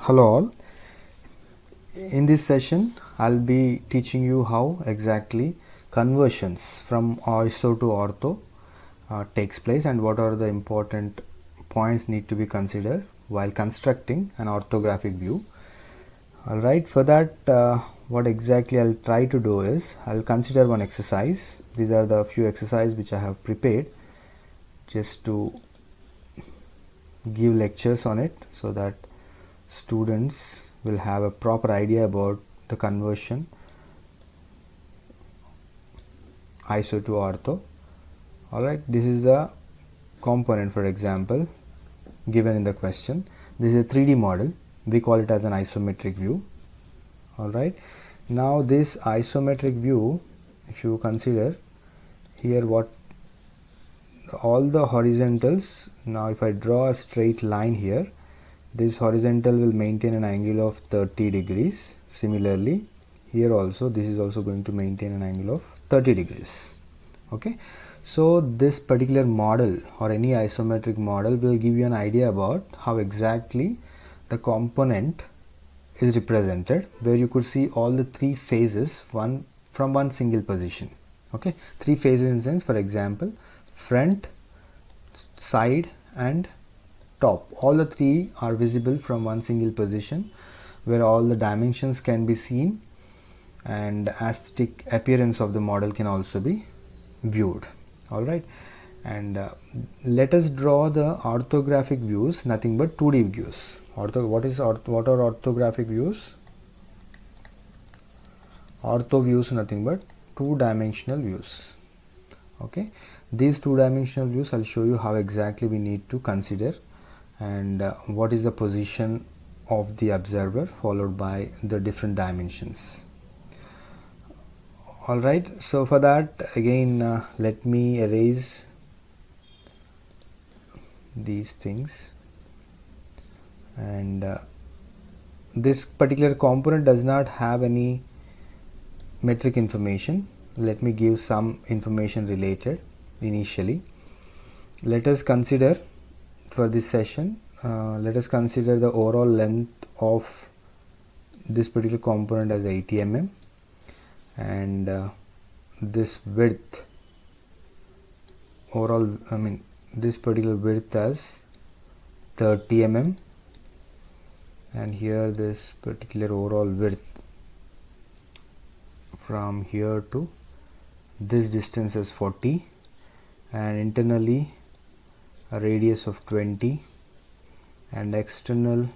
Hello all. In this session I'll be teaching you how exactly conversions from ISO to ortho takes place and what are the important points need to be considered while constructing an orthographic view. Alright, for that what exactly I'll try to do is I'll consider one exercise. These are the few exercises which I have prepared just to give lectures on it so that students will have a proper idea about the conversion ISO to ortho. Alright, this is the component, for example, given in the question. This is a 3D model. We call it as an isometric view. Alright, now this isometric view, if you consider here what all the horizontals, now if I draw a straight line here, this horizontal will maintain an angle of 30 degrees. Similarly, here also this is also going to maintain an angle of 30 degrees. Okay, so this particular model or any isometric model will give you an idea about how exactly the component is represented, where you could see all the three phases from one single position. Okay, three phases in sense, for example, front, side and top. All the three are visible from one single position, where all the dimensions can be seen and aesthetic appearance of the model can also be viewed. Alright, and let us draw the orthographic views, nothing but 2D views. What are orthographic views? Ortho views nothing but two-dimensional views. Okay, these two-dimensional views I'll show you how exactly we need to consider and what is the position of the observer followed by the different dimensions. Alright, so for that again let me erase these things, and this particular component does not have any metric information. Let me give some information related initially. Let us consider for this session, let us consider the overall length of this particular component as 80 mm and this width overall, this particular width as 30 mm, and here this particular overall width from here to this distance is 40, and internally a radius of 20 and external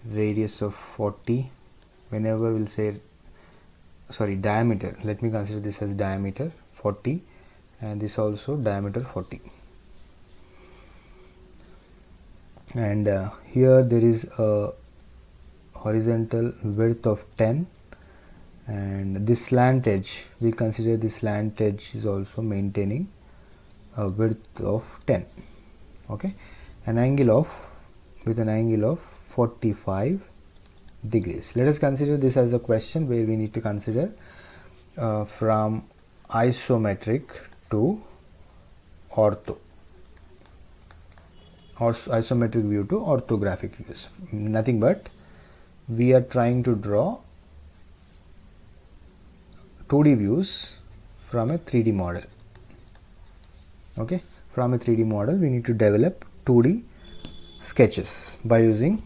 radius of 40. Whenever we'll say diameter, let me consider this as diameter 40 and this also diameter 40, and here there is a horizontal width of 10, and this slant edge, we consider this slant edge is also maintaining a width of 10. Okay, with an angle of 45 degrees. Let us consider this as a question where we need to consider from isometric to ortho or isometric view to orthographic views. Nothing but we are trying to draw 2D views from a 3D model. Okay, from a 3D model we need to develop 2D sketches by using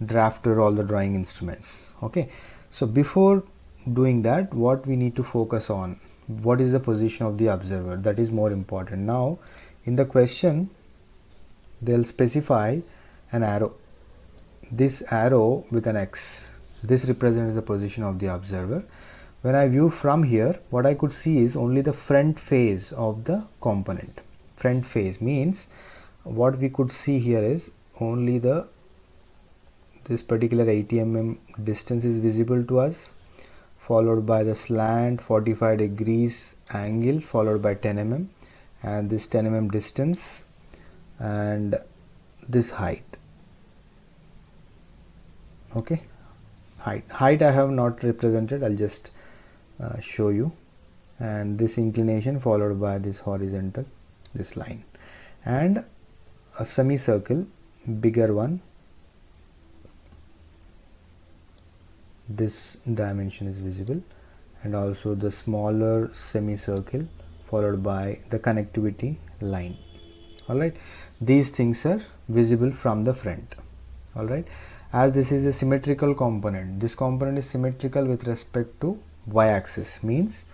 drafter, all the drawing instruments. Okay, so before doing that, what we need to focus on, what is the position of the observer, that is more important. Now in the question they'll specify an arrow, this arrow with an X, this represents the position of the observer. When I view from here, what I could see is only the front face of the component. Front face means what we could see here is only this particular 80 mm distance is visible to us, followed by the slant 45 degrees angle followed by 10 mm and this 10 mm distance and this height. Okay, height I have not represented, I'll just show you, and this inclination followed by this horizontal, this line, and a semicircle, bigger one this dimension is visible, and also the smaller semicircle followed by the connectivity line. Alright, these things are visible from the front. Alright, as this is a symmetrical component, this component is symmetrical with respect to y-axis, means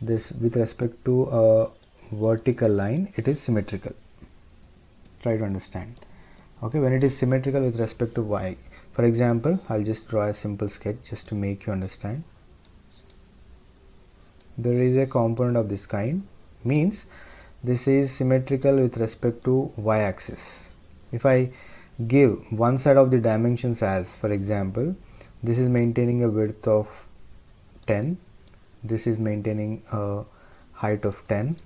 this with respect to a vertical line it is symmetrical. Try to understand. Okay, when it is symmetrical with respect to y, for example, I'll just draw a simple sketch just to make you understand. There is a component of this kind, means this is symmetrical with respect to y-axis. If I give one side of the dimensions as, for example, this is maintaining a width of 10, this is maintaining a height of 10,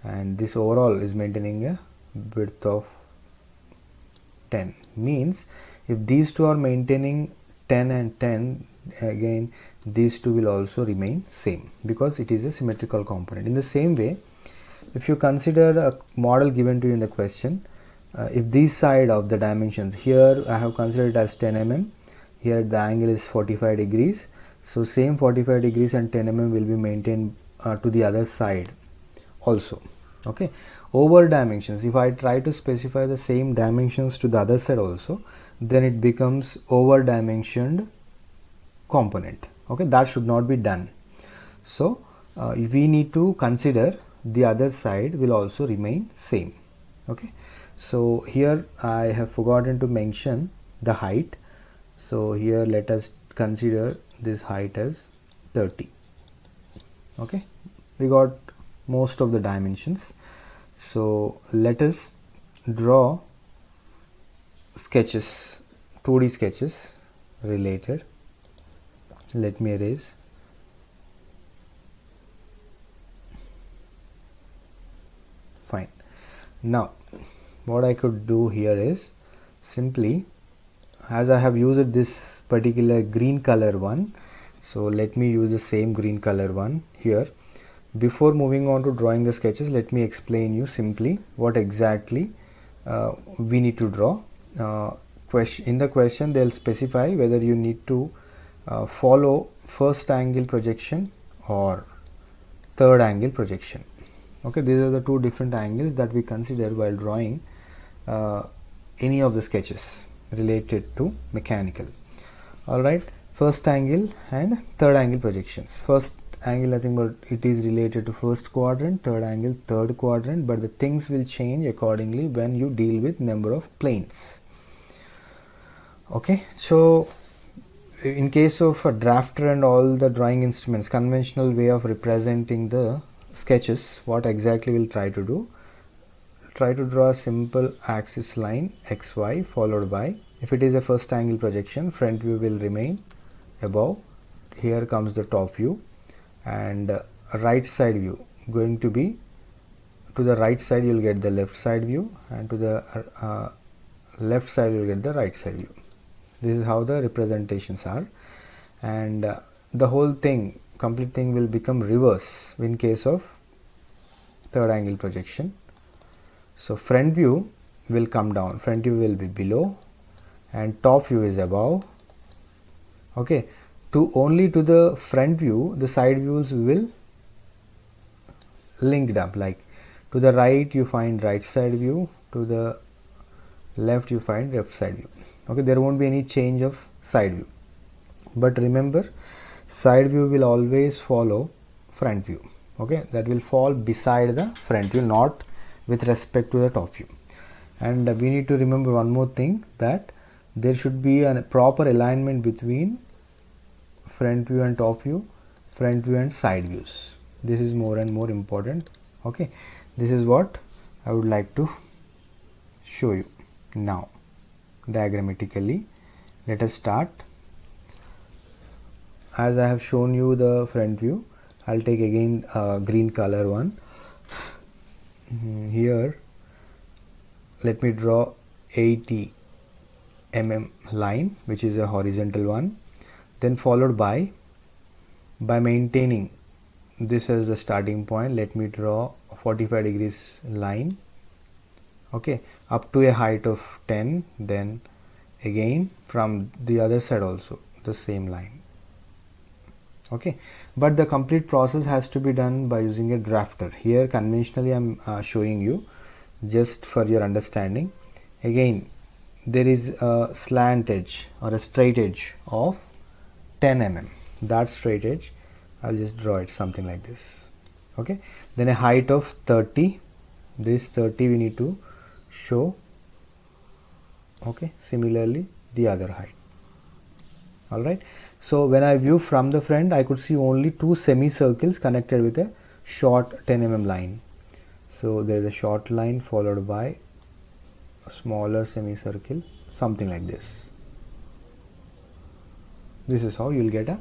and this overall is maintaining a width of 10, means if these two are maintaining 10 and 10, again these two will also remain same because it is a symmetrical component. In the same way, if you consider a model given to you in the question, if this side of the dimensions, here I have considered it as 10 mm, here the angle is 45 degrees, so same 45 degrees and 10 mm will be maintained to the other side also. Okay, over dimensions, if I try to specify the same dimensions to the other side also, then it becomes over dimensioned component. Okay, that should not be done. So we need to consider the other side will also remain same. Okay, so here I have forgotten to mention the height, so here let us consider this height as 30. Okay, we got most of the dimensions, so let us draw sketches, 2D sketches related. Let me erase. Fine. Now what I could do here is simply, as I have used this particular green color one, so let me use the same green color one here. Before moving on to drawing the sketches, let me explain you simply what exactly we need to draw. In the question they will specify whether you need to follow first angle projection or third angle projection. Okay, these are the two different angles that we consider while drawing any of the sketches related to mechanical. Alright, first angle and third angle projections. First angle, nothing but it is related to first quadrant, third angle third quadrant, but the things will change accordingly when you deal with number of planes. Okay, so in case of a drafter and all the drawing instruments, conventional way of representing the sketches, what exactly we'll try to do, try to draw a simple axis line xy followed by, if it is a first angle projection, front view will remain above, here comes the top view, and right side view going to be, to the right side you will get the left side view, and to the left side you will get the right side view. This is how the representations are, and the whole thing, complete thing will become reverse in case of third angle projection. So front view will come down, front view will be below and top view is above. Okay, only to the front view the side views will linked up, like to the right you find right side view, to the left you find left side view. Okay, there won't be any change of side view, but remember side view will always follow front view. Okay, that will fall beside the front view, not with respect to the top view. And we need to remember one more thing, that there should be a proper alignment between front view and top view, front view and side views. This is more and more important. Okay, this is what I would like to show you now diagrammatically. Let us start. As I have shown you the front view, I'll take again green color one. Here let me draw 80 mm line, which is a horizontal one, then followed by maintaining this as the starting point, let me draw a 45 degrees line. Okay, up to a height of 10, then again from the other side also the same line. Okay, but the complete process has to be done by using a drafter. Here conventionally I'm showing you just for your understanding. Again, there is a slant edge or a straight edge of 10 mm. That straight edge, I'll just draw it something like this. Okay, then a height of 30. This 30 we need to show. Okay, similarly the other height. Alright, so when I view from the front, I could see only two semicircles connected with a short 10 mm line. So there is a short line followed by a smaller semicircle, something like this. This is how you will get a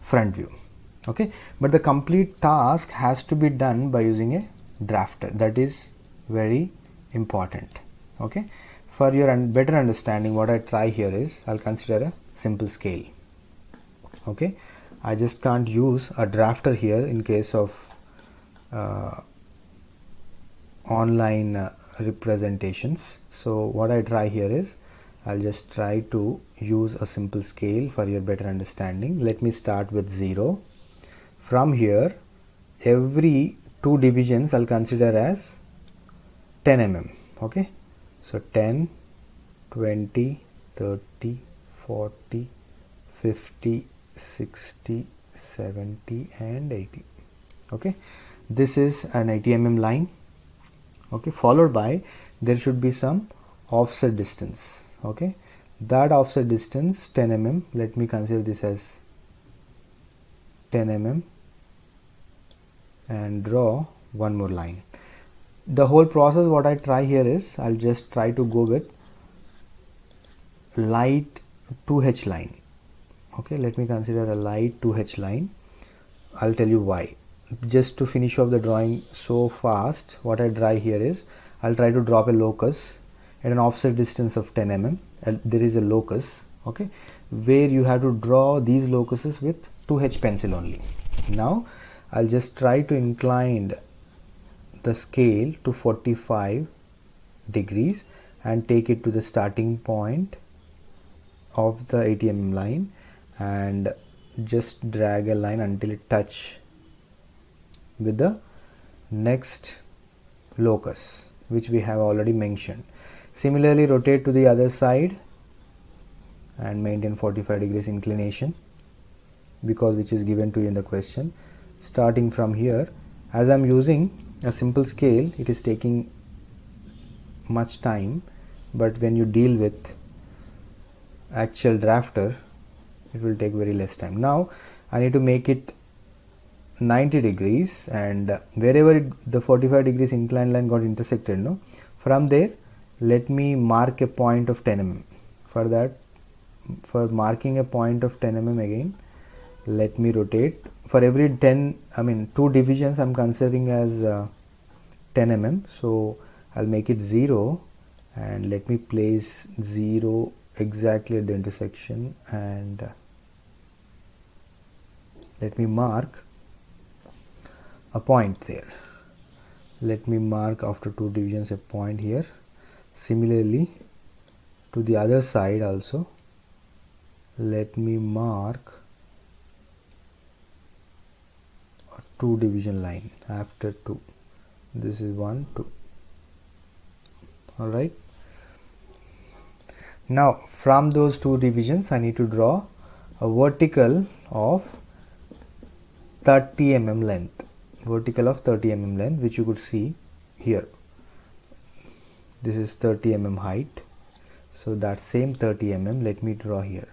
front view. Okay, but the complete task has to be done by using a drafter. That is very important. Okay, for your better understanding, what I try here is I'll consider a simple scale. Okay, I just can't use a drafter here in case of online representations. So what I try here is I'll just try to use a simple scale for your better understanding. Let me start with 0. From here, every two divisions I'll consider as 10 mm. Okay, so 10, 20, 30, 40, 50, 60, 70 and 80. Okay, this is an 80 mm line. Okay, followed by there should be some offset distance. Okay, that offset distance 10 mm. Let me consider this as 10 mm and draw one more line. The whole process, what I try here is I'll just try to go with light 2H line. Okay, let me consider a light 2H line. I'll tell you why. Just to finish off the drawing so fast, what I try here is I'll try to drop a locus at an offset distance of 10 mm. There is a locus, okay, where you have to draw these locuses with 2H pencil only. Now I'll just try to incline the scale to 45 degrees and take it to the starting point of the 80 mm line and just drag a line until it touch with the next locus which we have already mentioned. Similarly, rotate to the other side and maintain 45 degrees inclination, because which is given to you in the question. Starting from here, as I am using a simple scale, it is taking much time, but when you deal with actual drafter, it will take very less time. Now I need to make it 90 degrees, and wherever the 45 degrees inclined line got intersected, no, from there let me mark a point of 10 mm. For that, for marking a point of 10 mm again, let me rotate. For every 2 divisions I'm considering as 10 mm, so I'll make it 0 and let me place 0 exactly at the intersection and let me mark a point there. Let me mark after 2 divisions a point here. Similarly to the other side also, let me mark a 2 division line after 2. This is 1, 2. Alright. Now from those 2 divisions I need to draw a vertical of 30 mm length. Vertical of 30 mm length, which you could see here. This is 30 mm height, so that same 30 mm let me draw here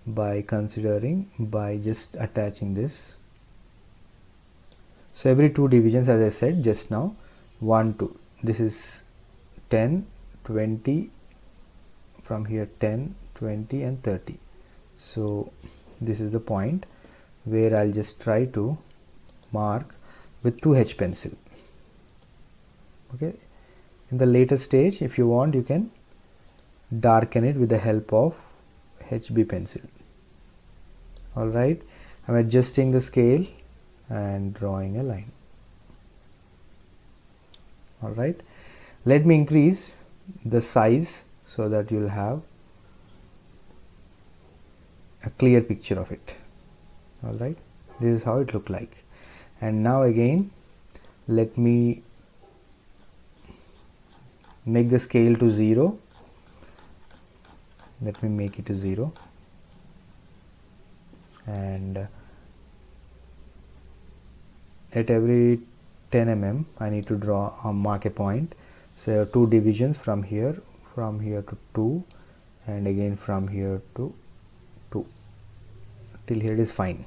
by just attaching this. So every 2 divisions, as I said just now, 1, 2, this is 10, 20, from here 10, 20 and 30. So this is the point where I'll just try to mark with 2H pencil. Okay, in the later stage, if you want, you can darken it with the help of HB pencil. Alright, I'm adjusting the scale and drawing a line. Alright, let me increase the size so that you'll have a clear picture of it. Alright. This is how it look like. And now again let me make the scale to 0. Let me make it to 0, and at every 10 mm I need to draw a mark a point. So 2 divisions from here to 2, and again from here to 2. Till here it is fine.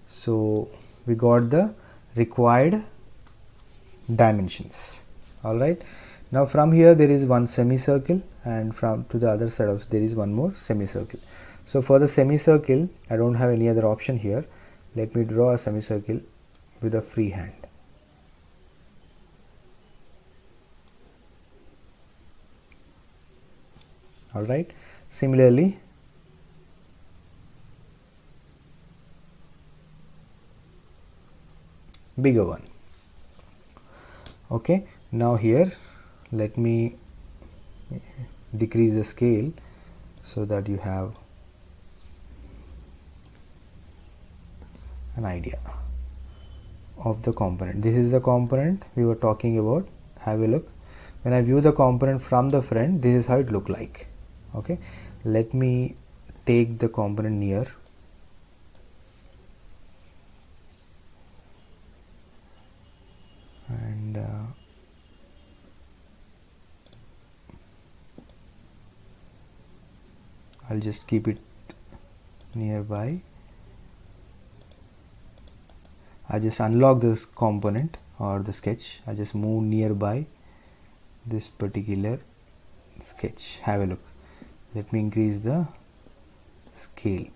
So we got the required dimensions. Alright, now from here there is one semicircle, and from to the other side also there is one more semicircle. So for the semicircle I don't have any other option here. Let me draw a semicircle with a free hand. Alright, similarly bigger one. Okay, now here let me decrease the scale so that you have an idea of the component. This is the component we were talking about. Have a look. When I view the component from the front, this is how it look like. Okay, let me take the component near. And I'll just keep it nearby. I just unlock this component or the sketch. I just move nearby this particular sketch. Have a look. Let me increase the scale.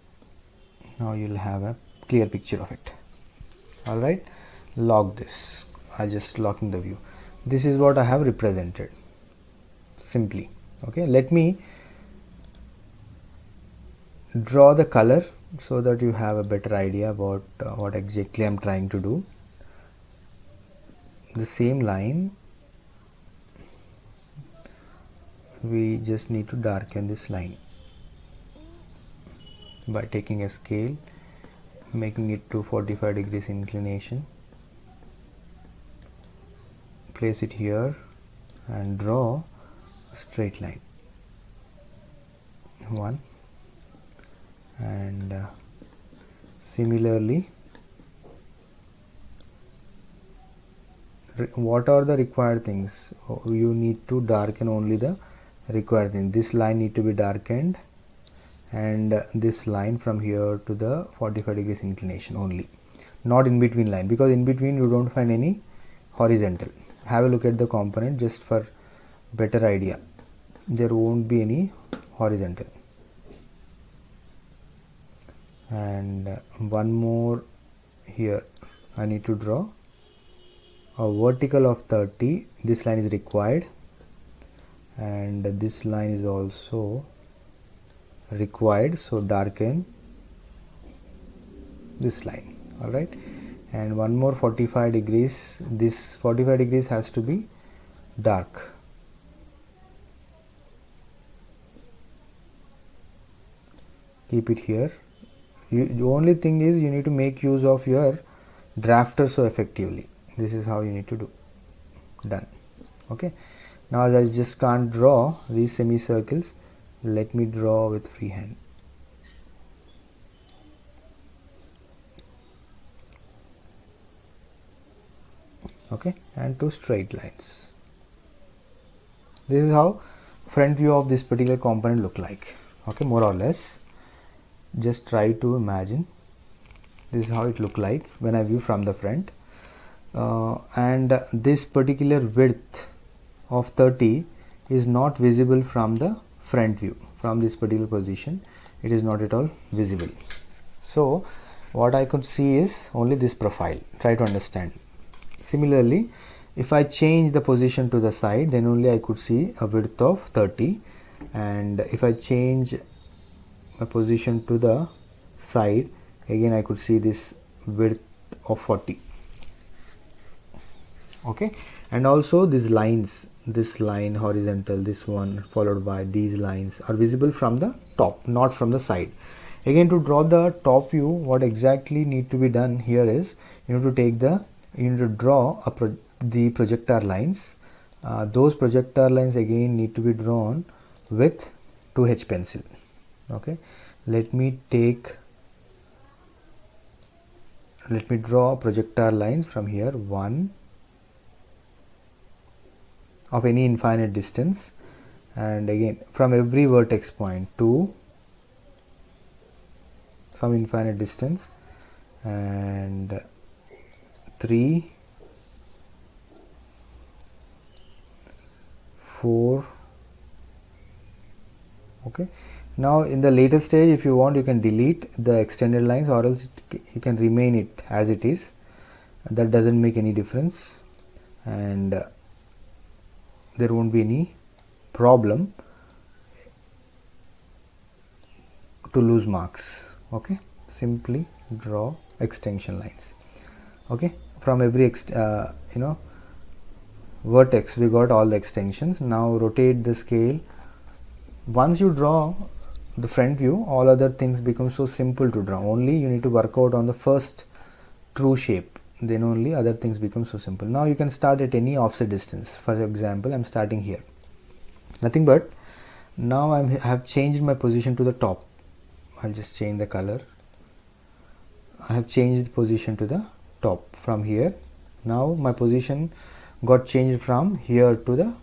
Now you'll have a clear picture of it. Alright, lock this. I just locking the view. This is what I have represented simply. Okay, let me draw the color so that you have a better idea about what exactly I'm trying to do. The same line, we just need to darken this line by taking a scale, making it to 45 degrees inclination, place it here and draw a straight line. One, and similarly what are the required things? You need to darken only the required thing. This line need to be darkened, and this line from here to the 45 degrees inclination only, not in between line, because in between you don't find any horizontal. Have a look at the component just for better idea. There won't be any horizontal. And one more here, I need to draw a vertical of 30. This line is required, and this line is also required, so darken this line. Alright, and one more 45 degrees. This 45 degrees has to be dark. Keep it here. The only thing is you need to make use of your drafter so effectively. This is how you need to do. Done. Okay, now as I just can't draw these semicircles, let me draw with freehand. Okay, and 2 straight lines. This is how front view of this particular component look like. Okay, more or less. Just try to imagine. This is how it look like when I view from the front. And this particular width of 30 is not visible from the front view. From this particular position, it is not at all visible. So what I could see is only this profile. Try to understand. Similarly, if I change the position to the side, then only I could see a width of 30, and if I change my position to the side, again I could see this width of 40. Okay, and also these lines, this line horizontal, this one followed by these lines are visible from the top, not from the side. Again, to draw the top view, what exactly need to be done here is you need to draw the projectile lines. Those projectile lines again need to be drawn with 2H pencil. Okay, let me draw projectile lines from here, one of any infinite distance, and again from every vertex point, 2 some infinite distance, and 3, 4. Okay, now in the later stage, if you want, you can delete the extended lines, or else you can remain it as it is. That doesn't make any difference, and there won't be any problem to lose marks. Okay, simply draw extension lines. Okay, from every vertex we got all the extensions. Now rotate the scale. Once you draw the front view, all other things become so simple to draw. Only you need to work out on the first true shape, then only other things become so simple. Now you can start at any offset distance. For example, I'm starting here, nothing but now I have changed my position to the top. I'll just change the color. I have changed the position to the top from here. Now my position got changed from here to the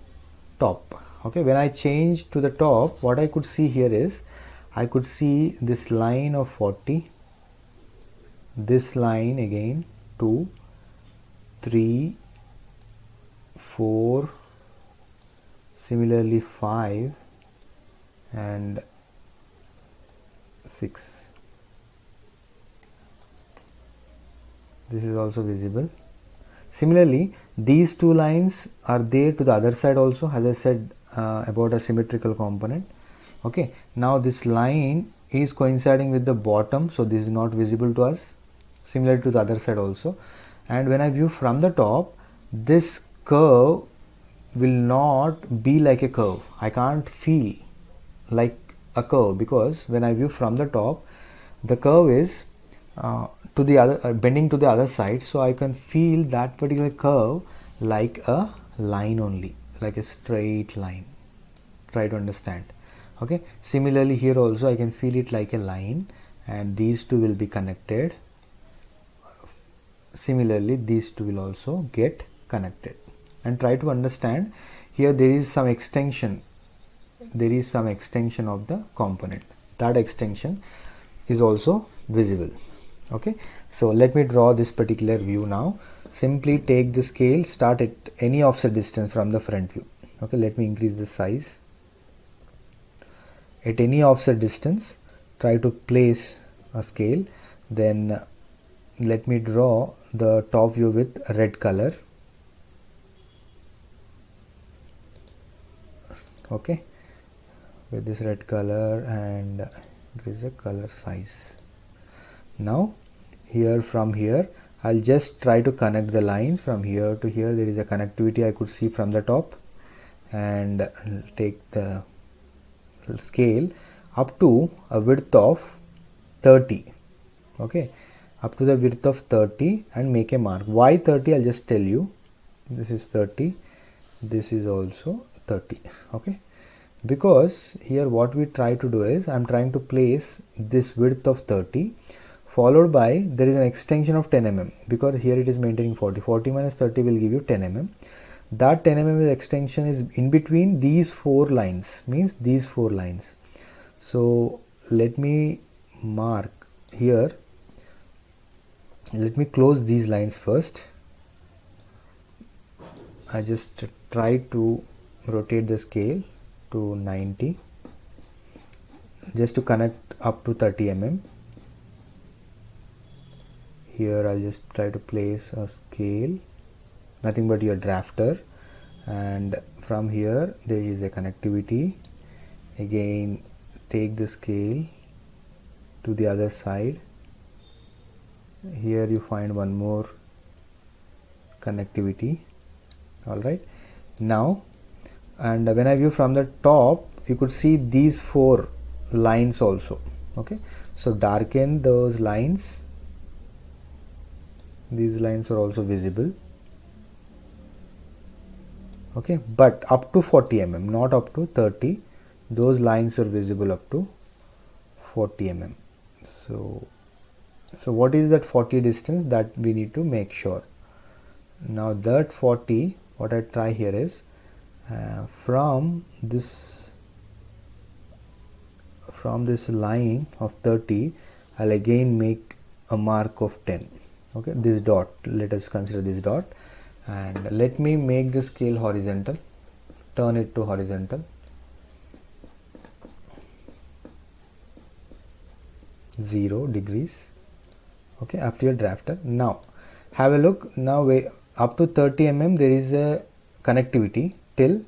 top. Okay, when I change to the top, what I could see here is I could see this line of 40, this line again 2, 3, 4, similarly 5 and 6. This is also visible. Similarly, these two lines are there to the other side also, as I said about a symmetrical component. Okay, now this line is coinciding with the bottom, so this is not visible to us. Similar to the other side also. And when I view from the top, this curve will not be like a curve. I can't feel like a curve, because when I view from the top, the curve is to the other bending to the other side, so I can feel that particular curve like a line only, like a straight line. Try to understand. Okay, similarly here also I can feel it like a line, and these two will be connected. Similarly, these two will also get connected. And try to understand, here there is some extension, of the component. That extension is also visible. Okay, so let me draw this particular view now. Simply take the scale, start at any offset distance from the front view. Okay, let me increase the size. At any offset distance, try to place a scale, then let me draw the top view with red color. Okay, with this red color, and increase the color size. Now here, from here, I'll just try to connect the lines from here to here. There is a connectivity I could see from the top, and take the scale up to a width of 30. Okay, up to the width of 30, and make a mark. Why 30? I'll just tell you. This is 30, this is also 30. Okay, because here what we try to do is, I'm trying to place this width of 30, followed by there is an extension of 10 mm, because here it is maintaining 40. 40 minus 30 will give you 10 mm. That 10 mm extension is in between these 4 lines, means these 4 lines. So let me mark here. Let me close these lines first. I just try to rotate the scale to 90, just to connect up to 30 mm. Here I'll just try to place a scale, nothing but your drafter, and from here there is a connectivity. Again, take the scale to the other side. Here you find one more connectivity. Alright, now, and when I view from the top, you could see these 4 lines also. Okay, So darken those lines. These lines are also visible. Okay, but up to 40 mm, not up to 30. Those lines are visible up to 40 mm. So what is that 40 distance that we need to make sure? Now that 40, what I try here is from this line of 30, I'll again make a mark of 10. Okay, this dot, let us consider this dot, and let me make the scale horizontal, turn it to horizontal, 0 degrees. Okay, after your drafter. Now have a look. Now up to 30 mm there is a connectivity till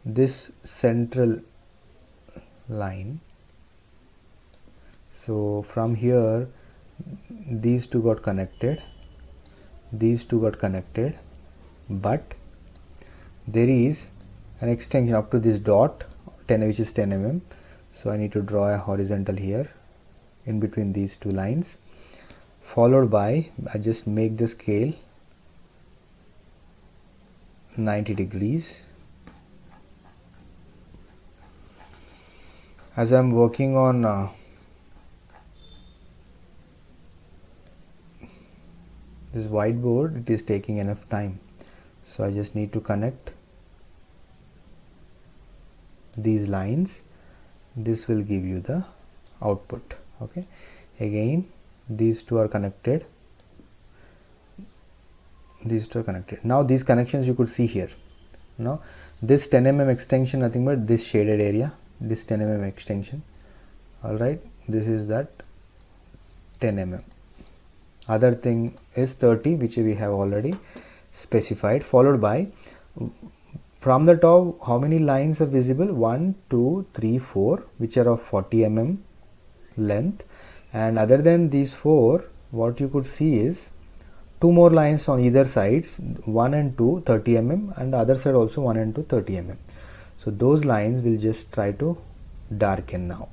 this central line. So from here these two got connected, these two got connected, but there is an extension up to this dot 10, which is 10 mm. So I need to draw a horizontal here in between these two lines, followed by I just make the scale 90 degrees. As I am working on this whiteboard, it is taking enough time, so I just need to connect these lines. This will give you the output. Okay, again these two are connected, these two are connected. Now these connections you could see here. Now this 10 mm extension, nothing but this shaded area, this 10 mm extension. All right, this is that 10 mm. Other thing is 30, which we have already specified, followed by from the top how many lines are visible? 1 2 3 4, which are of 40 mm length, and other than these 4, what you could see is 2 more lines on either sides, 1 and 2 30 mm, and the other side also 1 and 2 30 mm. So those lines will just try to darken now.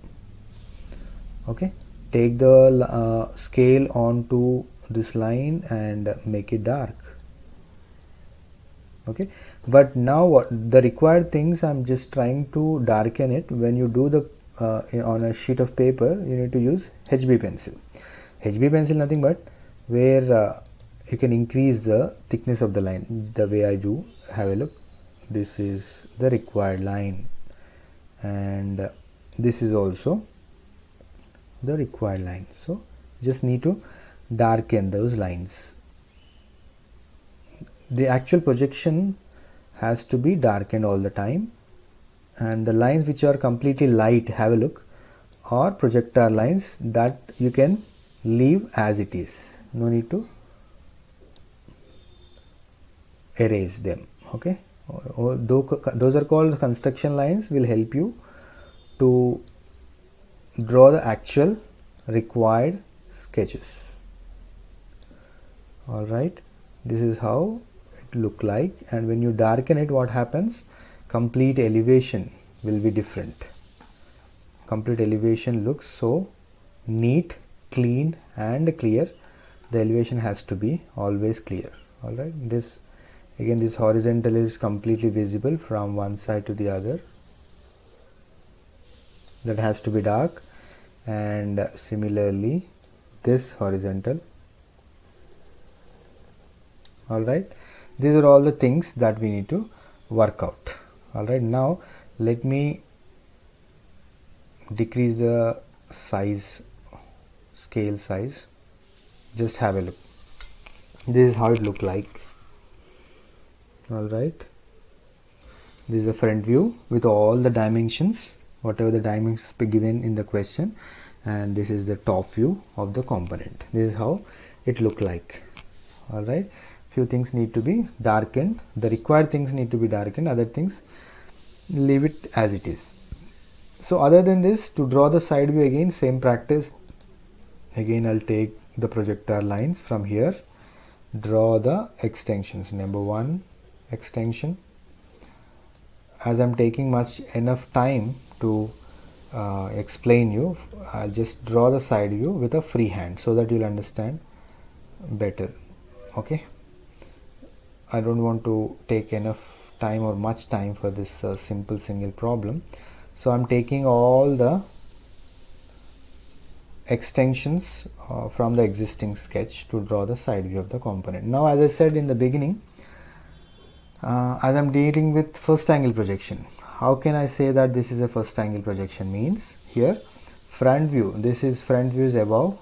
Okay, take the scale onto this line and make it dark. Okay, but now what the required things, I'm just trying to darken it. When you do the on a sheet of paper, you need to use HB pencil. HB pencil nothing but where you can increase the thickness of the line. The way I do, have a look, this is the required line, and this is also the required line. So just need to darken those lines. The actual projection has to be darkened all the time, and the lines which are completely light, have a look, are projector lines that you can leave as it is. No need to erase them. Okay, those are called construction lines, will help you to draw the actual required sketches. All right, this is how it look like, and when you darken it, what happens? Complete elevation will be different. Complete elevation looks so neat, clean and clear. The elevation has to be always clear. All right, this again, this horizontal is completely visible from one side to the other. That has to be dark, and similarly this horizontal. All right, these are all the things that we need to work out. All right, now let me decrease the size, scale size. Just have a look. This is how it look like. All right, this is the front view with all the dimensions, whatever the dimensions be given in the question, and this is the top view of the component. This is how it look like. All right, few things need to be darkened, the required things need to be darkened, other things leave it as it is. So other than this, to draw the side view, again same practice. Again I'll take the projector lines from here, draw the extensions. Number 1 extension. As I'm taking enough time to explain you. I'll just draw the side view with a free hand so that you'll understand better. Okay, I don't want to take enough time or much time for this simple single problem, so I'm taking all the extensions from the existing sketch to draw the side view of the component. Now, as I said in the beginning, as I'm dealing with first angle projection, how can I say that this is a first angle projection? Means here front view, this is front view is above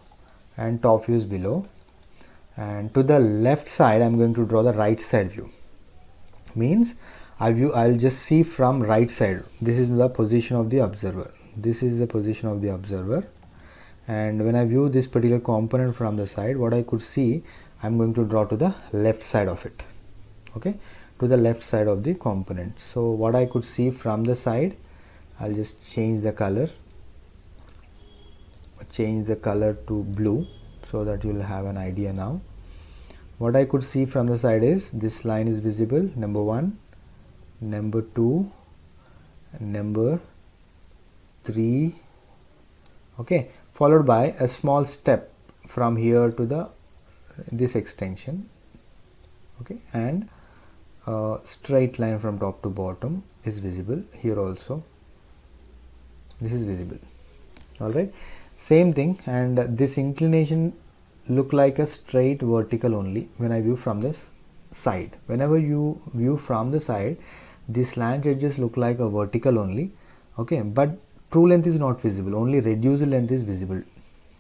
and top view is below, and to the left side I'm going to draw the right side view. Means I'll just see from right side. This is the position of the observer. This is the position of the observer, and when I view this particular component from the side, what I could see, I'm going to draw to the left side of it. Okay, to the left side of the component. So what I could see from the side, I'll just change the color to blue so that you'll have an idea now. What I could see from the side is this line is visible, number 1, number 2, number 3, okay, followed by a small step from here to this extension, okay, and a straight line from top to bottom is visible here also. This is visible. All right, same thing, and this inclination look like a straight vertical only when I view from this side. Whenever you view from the side, these slant edges look like a vertical only, okay, but true length is not visible, only reduced length is visible.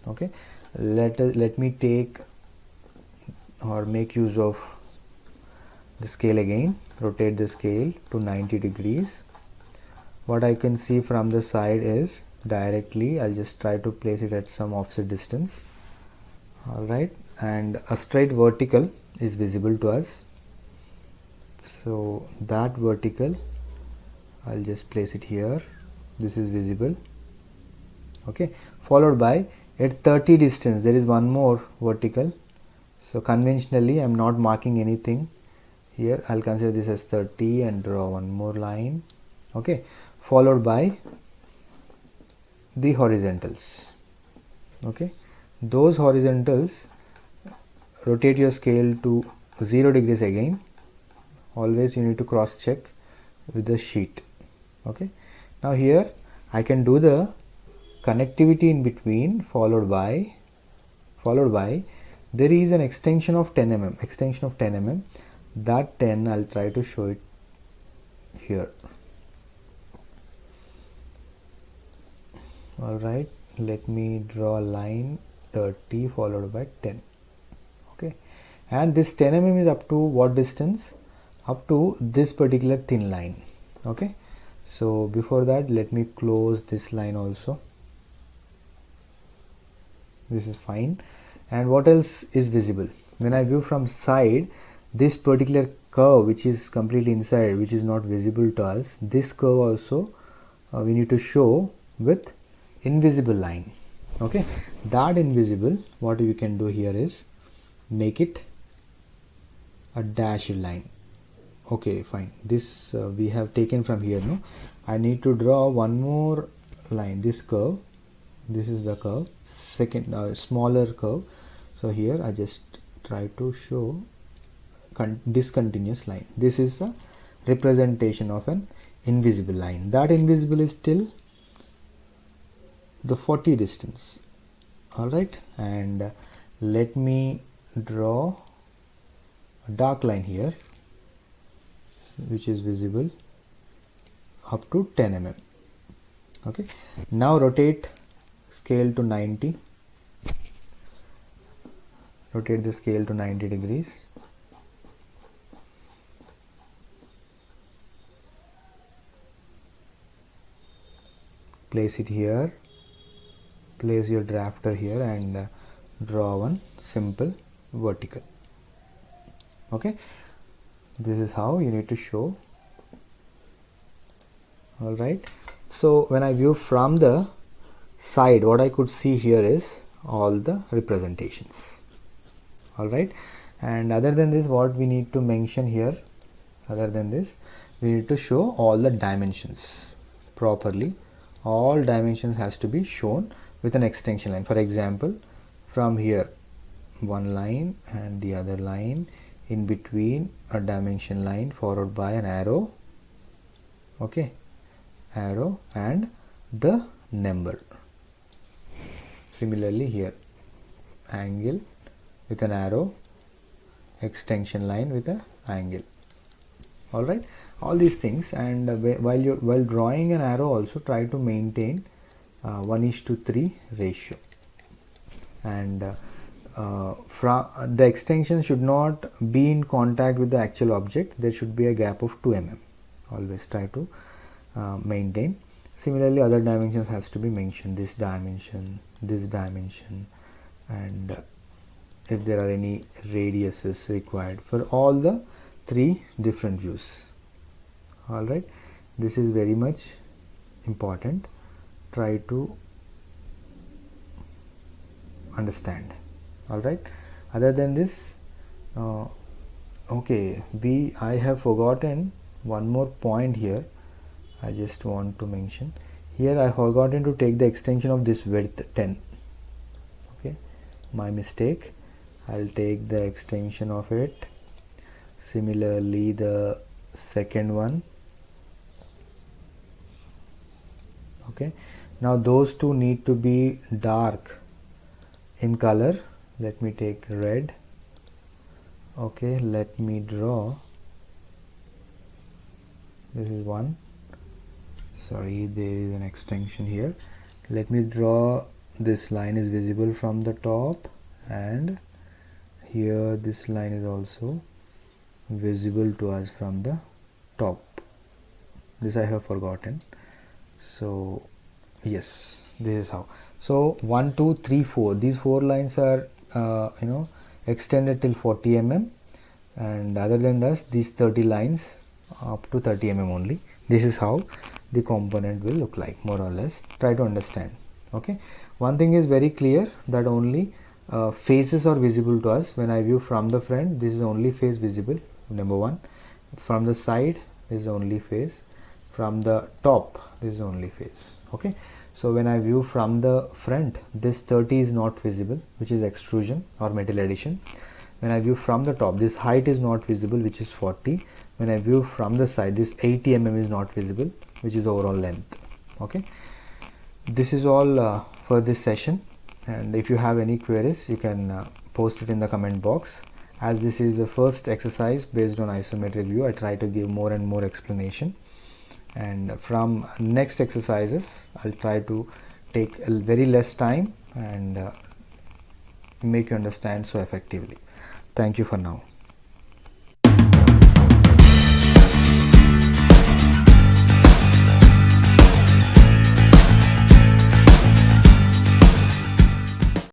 Okay, let me take or make use of the scale again. Rotate the scale to 90 degrees. What I can see from the side is directly, I'll just try to place it at some offset distance. All right, and a straight vertical is visible to us, so that vertical I'll just place it here. This is visible, okay, followed by at 30 distance there is one more vertical. So conventionally I'm not marking anything here, I'll consider this as 30 and draw one more line, okay, followed by the horizontals. Okay, those horizontals, rotate your scale to 0 degrees again. Always you need to cross check with the sheet. Okay, now here I can do the connectivity in between, followed by there is an extension of 10 mm. That 10 I'll try to show it here. All right, let me draw a line 30 followed by 10. Okay, and this 10 mm is up to what distance? Up to this particular thin line. Okay, so before that let me close this line also. This is fine. And what else is visible? When I view from side, this particular curve which is completely inside, which is not visible to us, this curve also we need to show with invisible line. Okay, that invisible, what we can do here is make it a dashed line. Okay, fine, this we have taken from here. No, I need to draw one more line. This curve, this is the curve, second smaller curve. So here I just try to show discontinuous line. This is a representation of an invisible line. That invisible is till the 40 distance. All right, and let me draw a dark line here which is visible up to 10 mm. Okay, now rotate scale to 90. Rotate the scale to 90 degrees. Place it here. Place your drafter here and draw one simple vertical. Okay, this is how you need to show. All right, so when I view from the side, what I could see here is all the representations. All right, and other than this, what we need to mention here, other than this, we need to show all the dimensions properly all dimensions has to be shown with an extension line. For example, from here one line and the other line, in between a dimension line followed by an arrow, okay, arrow and the number. Similarly here, angle with an arrow, extension line with an angle. All right, all these things. And while drawing an arrow, also try to maintain 1:3 ratio. And the extension should not be in contact with the actual object. There should be a gap of 2 mm. Always try to maintain. Similarly, other dimensions has to be mentioned, this dimension, and if there are any radiuses required for all the 3 different views. All right, this is very much important. Try to understand. All right, other than this, okay, I have forgotten one more point here. I just want to mention here, I forgotten to take the extension of this width 10. Okay, my mistake. I'll take the extension of it. Similarly, the second one. Okay, now those two need to be dark in color. Let me take red. Okay, let me draw. This is one. Sorry, there is an extension here. Let me draw. This line is visible from the top, and here this line is also visible to us from the top. This I have forgotten. So yes, this is how. So 1 2 3 4, these 4 lines are extended till 40 mm, and other than that, these 30 lines up to 30 mm only. This is how the component will look like, more or less. Try to understand. Okay, one thing is very clear, that only faces are visible to us. When I view from the front, this is only face visible, number 1. From the side, this is only face. From the top, this is only face. Okay, so when I view from the front, this 30 is not visible, which is extrusion or metal addition. When I view from the top, this height is not visible, which is 40. When I view from the side, this 80 mm is not visible, which is overall length. Okay, this is all for this session, and if you have any queries, you can post it in the comment box. As this is the first exercise based on isometric view, I try to give more and more explanation, and from next exercises I'll try to take a very less time and make you understand so effectively. Thank you for now.